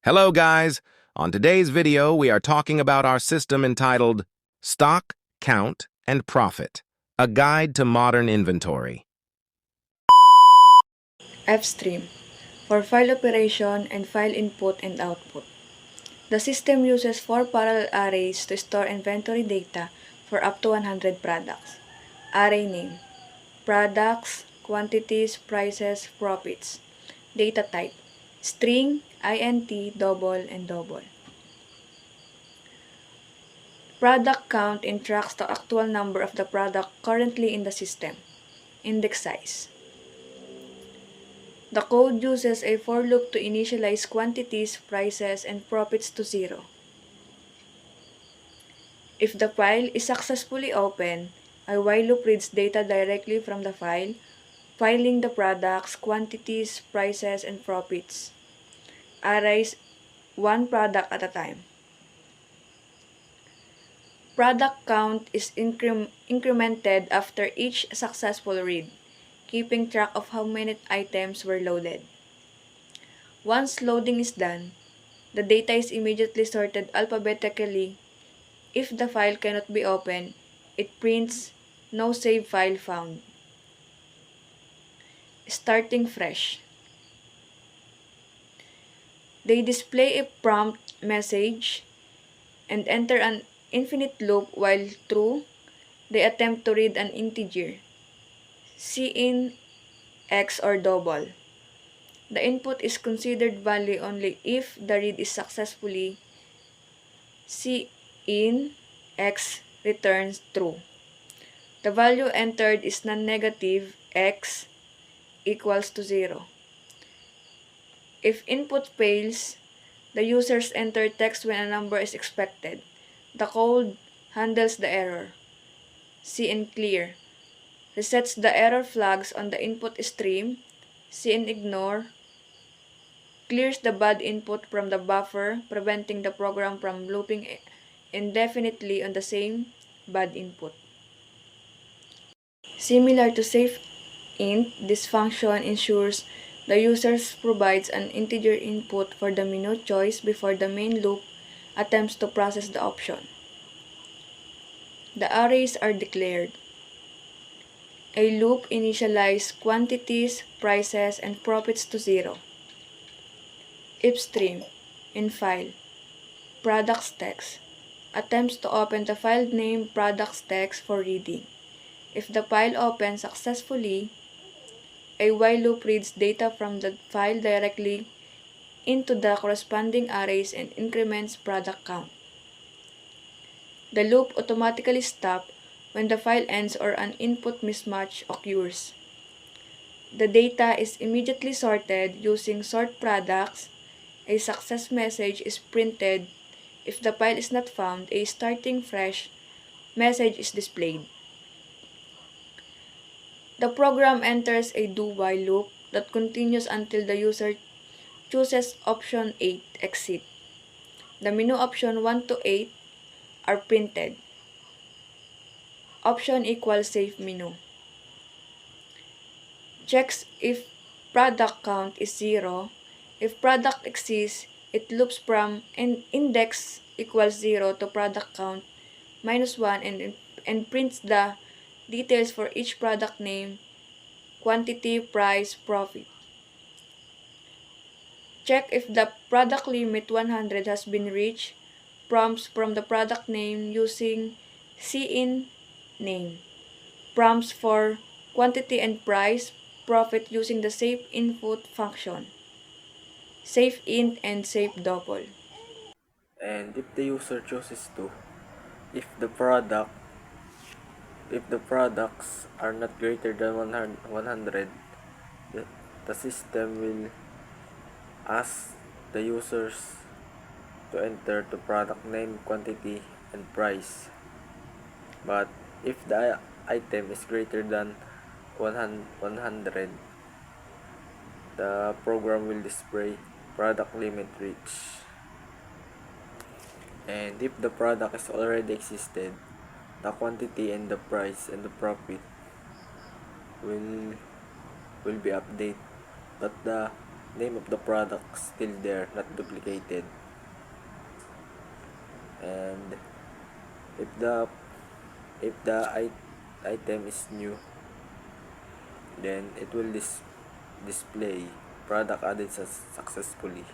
Hello guys! On today's video, we are talking about our system entitled Stock, Count, and Profit, a guide to modern inventory. Fstream for file operation and file input and output. The system uses 4 parallel arrays to store inventory data for up to 100 products. Array name: products, quantities, prices, profits. Data type: string, int, double, and double. Product count tracks the actual number of the product currently in the system. Index size. The code uses a for loop to initialize quantities, prices, and profits to 0. If the file is successfully opened, a while loop reads data directly from the file, filing the products, quantities, prices, and profits. Arrays one product at a time. Product count is incremented after each successful read, keeping track of how many items were loaded. Once loading is done, the data is immediately sorted alphabetically. If the file cannot be opened, it prints "No save file found." Starting fresh. They display a prompt message and enter an infinite loop while true. They attempt to read an integer, cin, x, or double. The input is considered valid only if the read is successfully cin, x returns true. The value entered is non-negative, x equals to 0. If input fails, the users enter text when a number is expected. The code handles the error. cin clear resets the error flags on the input stream. cin ignore clears the bad input from the buffer, preventing the program from looping indefinitely on the same bad input. Similar to save int, this function ensures the user provides an integer input for the menu choice before the main loop attempts to process the option. The arrays are declared. A loop initializes quantities, prices, and profits to 0. If stream in file products text attempts to open the file name products text for reading. If the file opens successfully, a while loop reads data from the file directly into the corresponding arrays and increments product count. The loop automatically stops when the file ends or an input mismatch occurs. The data is immediately sorted using sort products. A success message is printed. If the file is not found, a starting fresh message is displayed. The program enters a do-while loop that continues until the user chooses option 8, exit. The menu option 1 to 8 are printed. Option equals save menu. Checks if product count is 0. If product exists, it loops from index equals 0 to product count minus 1 and prints the details for each product name, quantity, price, profit. Check if the product limit 100 has been reached. Prompts from the product name using cin name. Prompts for quantity and price, profit using the save input function. Save int and save double. And if the user chooses to, if the product if the products are not greater than 100, the system will ask the users to enter the product name, quantity, and price. But if the item is greater than 100, the program will display product limit reached. And if the product is already existed, the quantity and the price and the profit will be updated, but the name of the product still there, not duplicated. And if the item is new, then it will display product added successfully.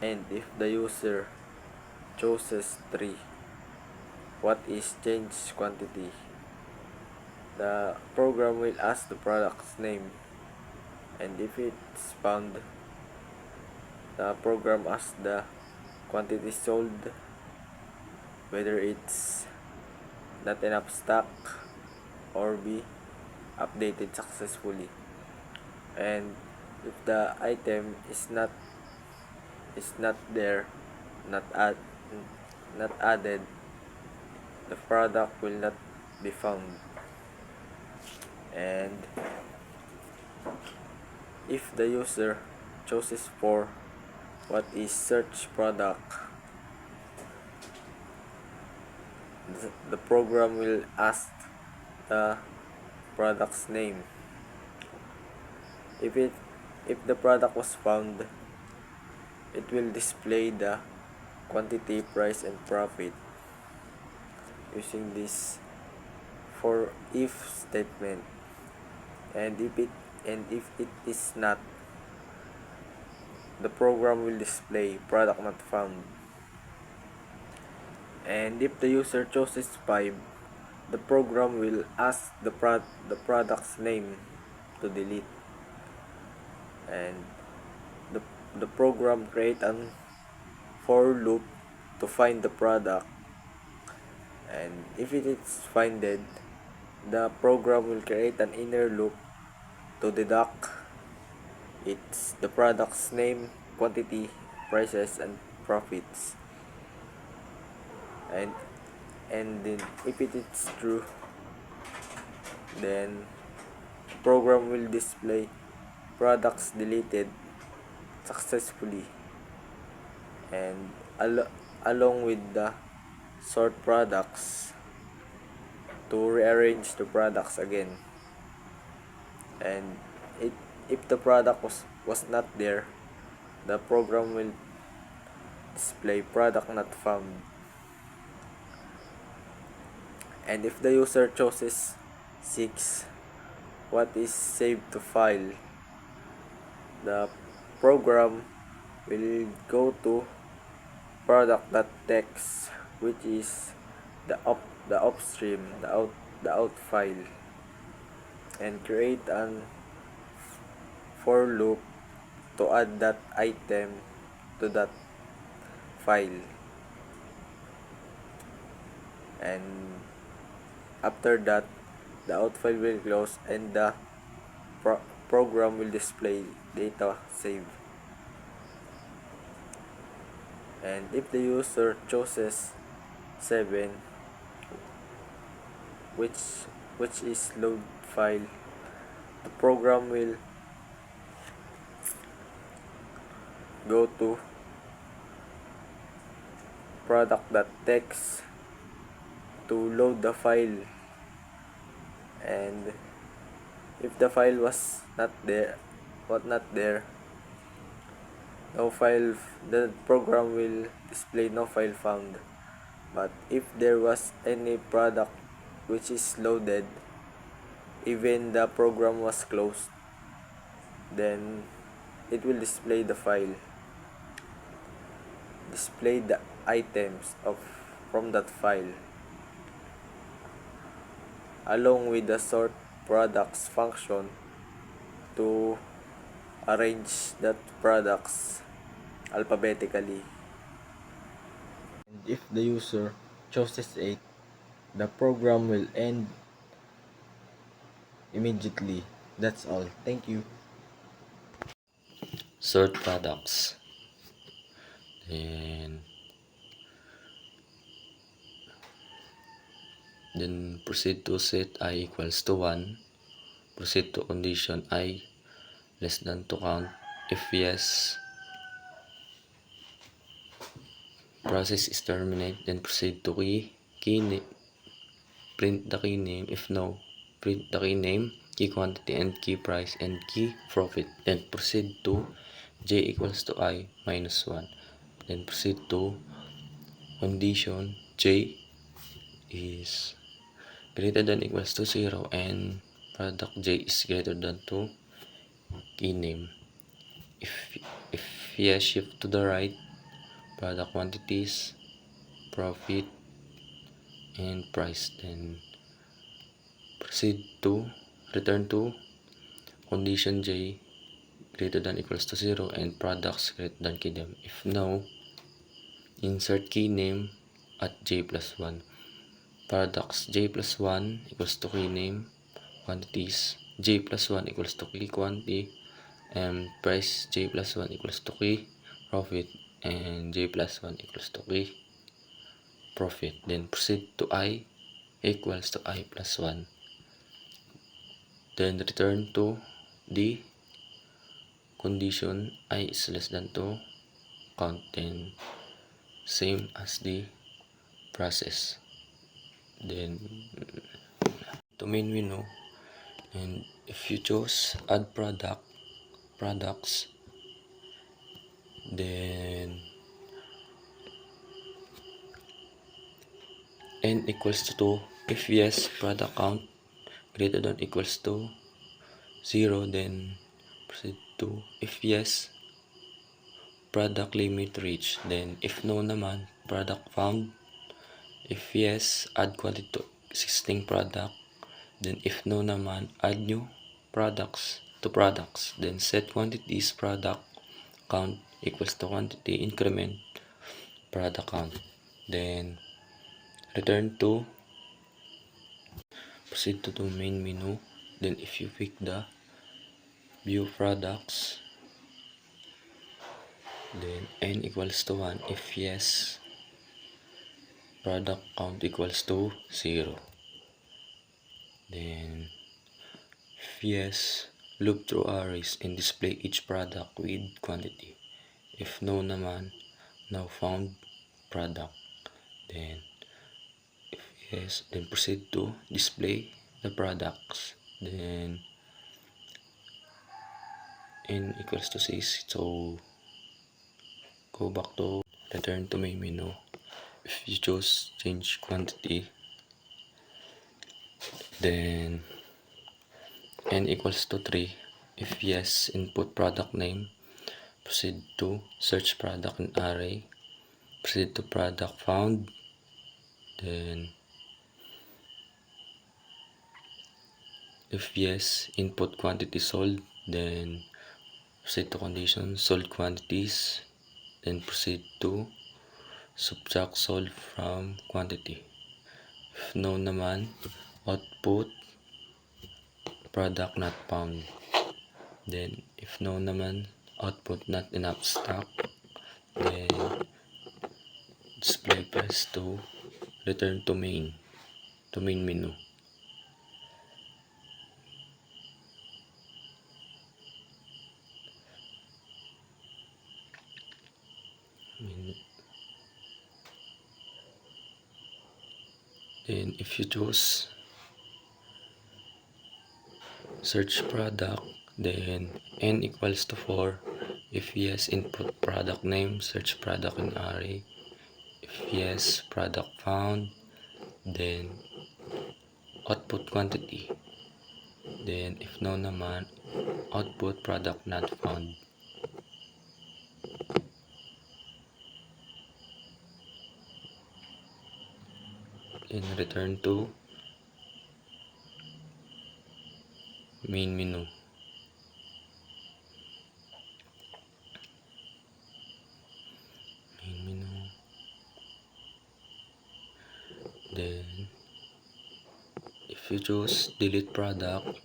And if the user chooses 3, what is change quantity, the program will ask the product's name, and if it's found, the program asks the quantity sold, whether it's not enough stock or be updated successfully. And if the item is not there, not added, the product will not be found. And if the user chooses 4, what is search product, the program will ask the product's name. If the product was found, it will display the quantity, price, and profit using this for if statement. And if it is not, the program will display product not found. And if the user chooses 5, the program will ask the product's name to delete. And the program create an for loop to find the product. And if it is finded, the program will create an inner loop to deduct the product's name, quantity, prices, and profits. And then if it is true, then program will display products deleted successfully, and along with the sort products to rearrange the products again. And if the product was not there, the program will display product not found. And if the user chooses 6, what is saved to file, the program will go to product.txt, which is the upstream, the out file, and create an for loop to add that item to that file. And after that, the out file will close, and the program will display data saved. And if the user chooses 7, which is load file, the program will go to product.txt to load the file. And if the file was not there, no file, the program will display no file found. But if there was any product which is loaded, even the program was closed, then it will display the file, display the items from that file, along with the sort products function to arrange that products alphabetically. And if the user chooses 8, the program will end immediately. That's all. Thank you. Sort products. Then proceed to set I equals to 1. Proceed to condition I less than to count. If yes, process is terminate. Then proceed to key name. Print the key name. If no, print the key name. key quantity and key price and key profit. Then proceed to j equals to I minus 1. Then proceed to condition j is greater than equals to 0 and product j is greater than 2 key name. If yes, shift to the right, product quantities, profit, and price. Then proceed to return to condition j greater than equals to 0 and products greater than key name. If no, insert key name at j plus 1. Products j plus 1 equals to key name, quantities j plus 1 equals to key quantity, and price j plus 1 equals to key profit, and j plus 1 equals to key profit. Then proceed to I equals to I plus 1. Then return to the condition I is less than 2 count. Then same as the process. Then to main menu, and if you choose add products, then n equals to 2. If yes, product count greater than equals to 0, then proceed to if yes, product limit reached. Then if no naman, product found. If yes, add quantity to existing product. Then if no naman, add new products to products. Then set quantities product count equals to quantity increment product count. Then return to proceed to the main menu. Then if you pick the view products, then n equals to 1. If yes, product count equals to 0. Then if yes, loop through arrays and display each product with quantity. If no naman, now found product. Then if yes, then proceed to display the products. Then n equals to 6. So go back to return to main menu. If you choose change quantity, then n equals to 3. If yes, input product name. Proceed to search product in array. Proceed to product found. Then if yes, input quantity sold. Then proceed to condition sold quantities. Then proceed to subtract sold from quantity. If no naman, output product not found. Then if no naman, output not enough stock. Then display press to return to main menu. Then if you choose search product, then n equals to 4. If yes, input product name, search product in array. If yes, product found. Then output quantity. Then if no naman, output product not found. Then return to main menu. Then if you choose delete product,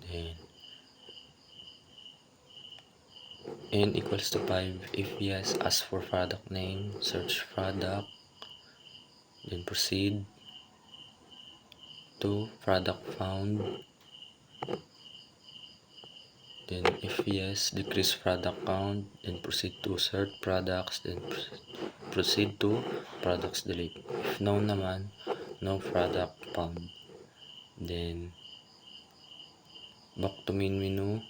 then n equals to 5. If yes, ask for product name, search product, then proceed to product found. Then if yes, decrease product count, then proceed to search products, then proceed to products delete. If no naman, no product found. Then back to main menu.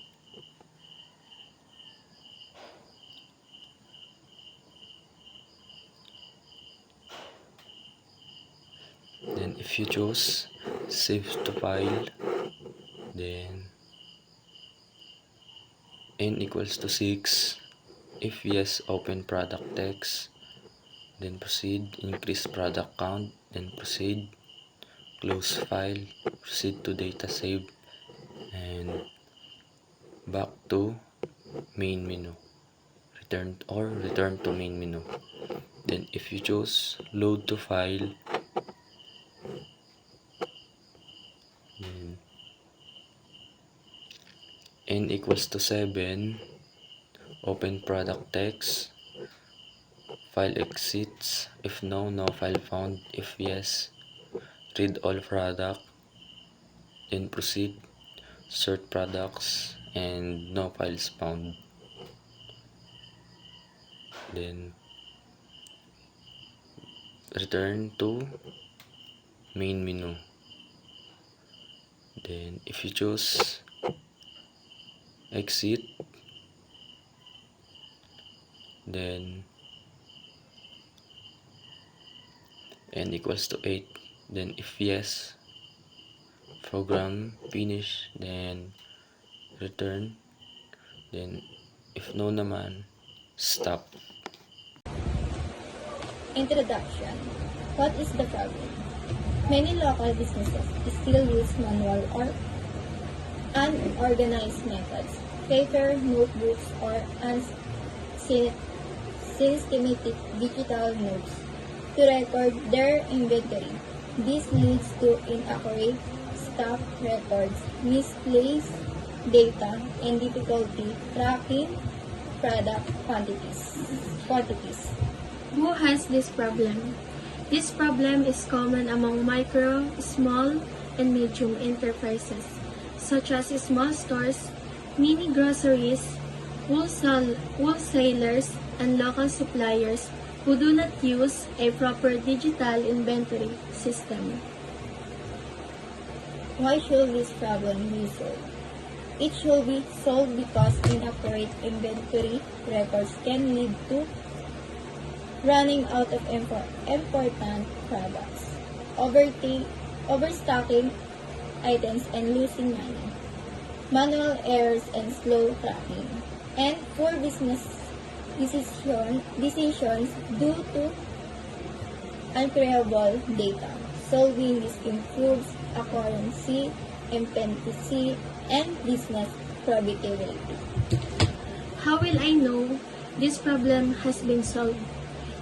Then if you choose save to file, then n equals to 6. If yes, open product text, then proceed, increase product count, then proceed, close file, proceed to data save, and back to main menu. Return to main menu. Then if you choose load to file, then n equals to 7, open product text, file exits, if no, no file found, if yes, read all product, then proceed, sort products, and no files found. Then return to main menu. Then if you choose exit, then n equals to 8, then if yes, program finish, then return, then if no naman, stop. Introduction. What is the problem? Many local businesses still use manual or unorganized methods, paper, notebooks, or systematic digital notes to record their inventory. This leads to inaccurate stock records, misplaced data, and difficulty tracking product quantities. Who has this problem? This problem is common among micro, small, and medium enterprises, such as small stores, mini groceries, wholesalers, and local suppliers who do not use a proper digital inventory system. Why should this problem be solved? It should be solved because inaccurate inventory records can lead to running out of important products, overstocking items and losing money, manual errors and slow tracking, and poor business decisions due to unreliable data. Solving this improves accuracy, efficiency, and business profitability. How will I know this problem has been solved?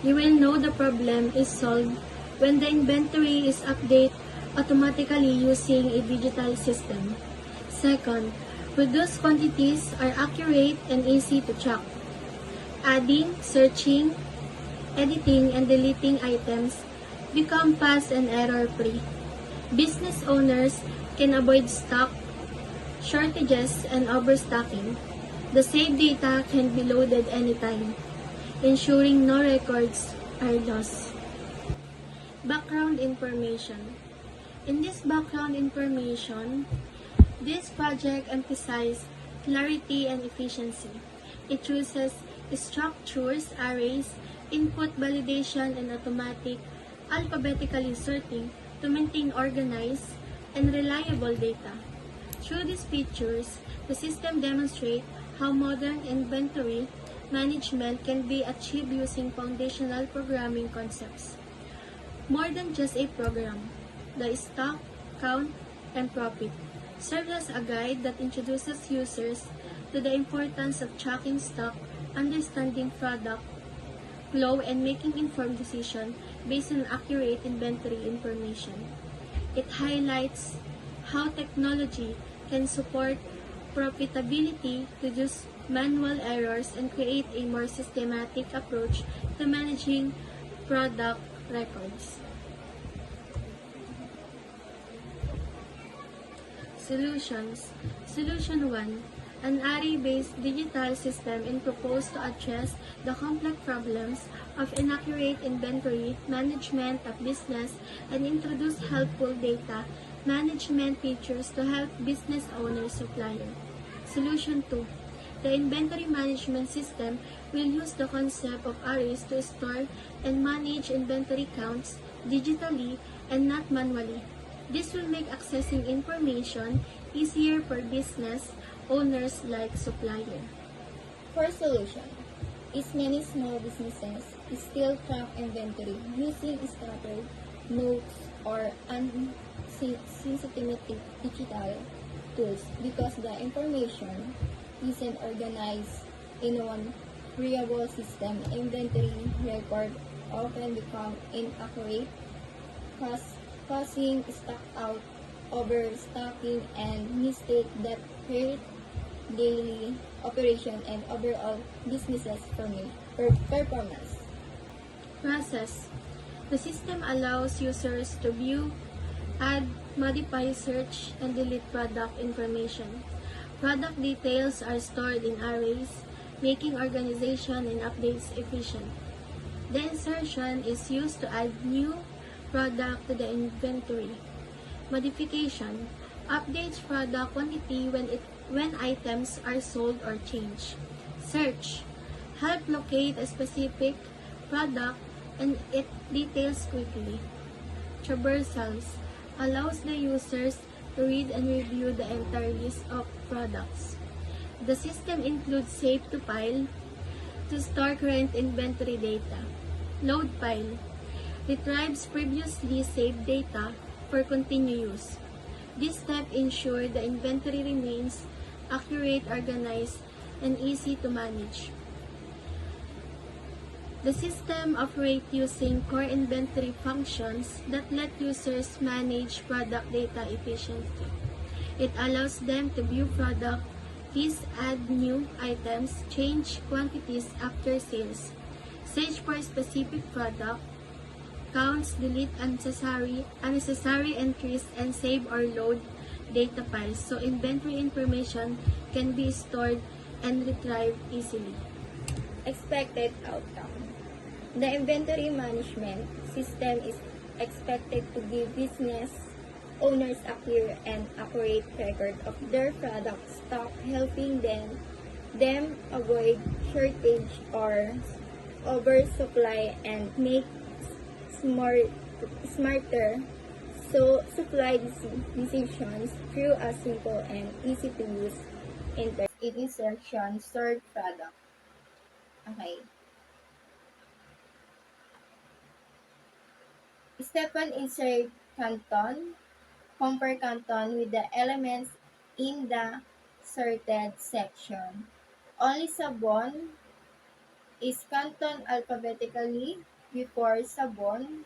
You will know the problem is solved when the inventory is updated automatically using a digital system. Second, reduced quantities are accurate and easy to track. Adding, searching, editing, and deleting items become fast and error-free. Business owners can avoid stock shortages and overstocking. The saved data can be loaded anytime, ensuring no records are lost. Background information. In this background information, this project emphasizes clarity and efficiency. It uses structures, arrays, input validation, and automatic alphabetically sorting to maintain organized and reliable data. Through these features, the system demonstrates how modern inventory management can be achieved using foundational programming concepts. More than just a program, the stock, count, and profit serves as a guide that introduces users to the importance of tracking stock, understanding product flow, and making informed decisions based on accurate inventory information. It highlights how technology can support profitability, reduce manual errors, and create a more systematic approach to managing product records. Solutions. Solution 1. An array-based digital system is proposed to address the complex problems of inaccurate inventory management of business and introduce helpful data management features to help business owners supplier. Solution 2. The inventory management system will use the concept of arrays to store and manage inventory counts digitally and not manually. This will make accessing information easier for business owners like supplier. For solution, is many small businesses still track inventory using scattered notes or unsensitive digital tools because the information isn't organized in one reliable system. Inventory record often become inaccurate, causing stock out, overstocking, and mistake that hurt daily operation and overall businesses performance. Process. The system allows users to view, add, modify, search, and delete product information. Product details are stored in arrays, making organization and updates efficient. The insertion is used to add new product to the inventory. Modification updates product quantity when items are sold or changed. Search help locate a specific product and its details quickly. Traversals allows the users to read and review the entire list of products. The system includes Save to File to store current inventory data. Load File retrieves previously saved data for continued use. This step ensures the inventory remains accurate, organized, and easy to manage. The system operates using core inventory functions that let users manage product data efficiently. It allows them to view product lists, add new items, change quantities after sales, search for specific product, counts, delete unnecessary entries, and save or load data files so inventory information can be stored and retrieved easily. Expected outcome. The inventory management system is expected to give business owners a clear and accurate record of their product stock, helping them avoid shortage or oversupply and make smarter supply decisions through a simple and easy to use insertion stored product. Okay. Step 1, insert canton. Compare canton with the elements in the sorted section. Only sabon is canton alphabetically before sabon.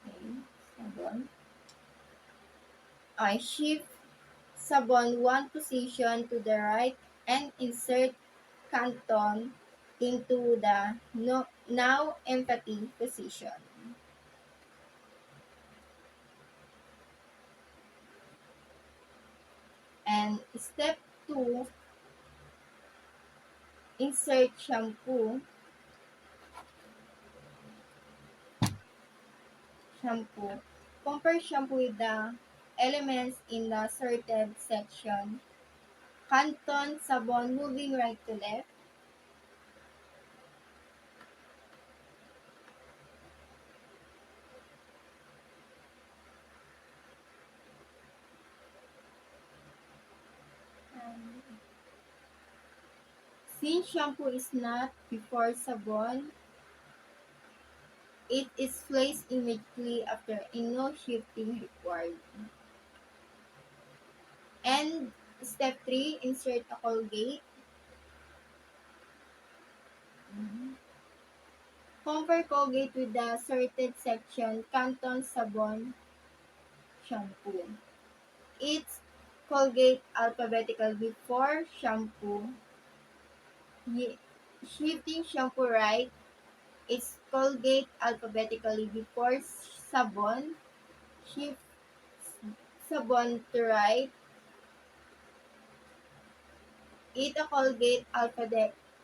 Okay, sabon. I shift sabon one position to the right and insert canton into the now empty position. And step 2, insert shampoo. Compare shampoo with the elements in the sorted section. Canton sabon moving right to left. Since shampoo is not before sabon, it is placed immediately after and no shifting required. And step 3, insert a Colgate. Compare Colgate with the sorted section, Canton Sabon shampoo. It's Colgate alphabetical before shampoo. Shifting shampoo right, it's Colgate alphabetically before sabon. Shift sabon to right, it a Colgate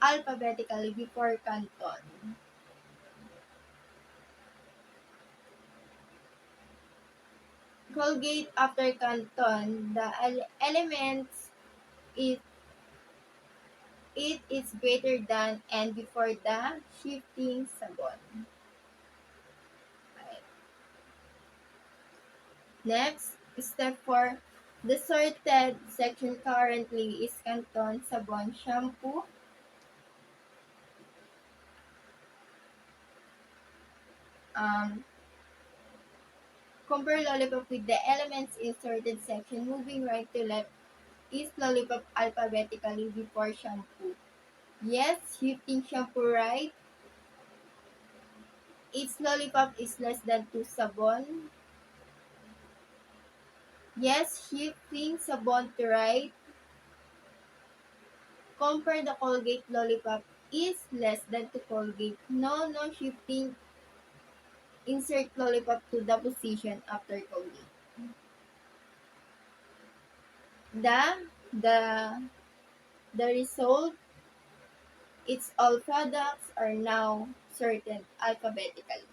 alphabetically before Canton. Colgate after Canton, the elements it is greater than and before the shifting sabon. Next, step 4. The sorted section currently is Canton Sabon Shampoo. Compare Lollipop with the elements in sorted section. Moving right to left is Lollipop alphabetically before shampoo. Yes, shifting shampoo right. Its Lollipop is less than 2 sabon. Yes, shifting sabon to right. Compare the Colgate Lollipop is less than to Colgate. No shifting. Insert Lollipop to the position after Colgate. The the result, its all products are now sorted alphabetically.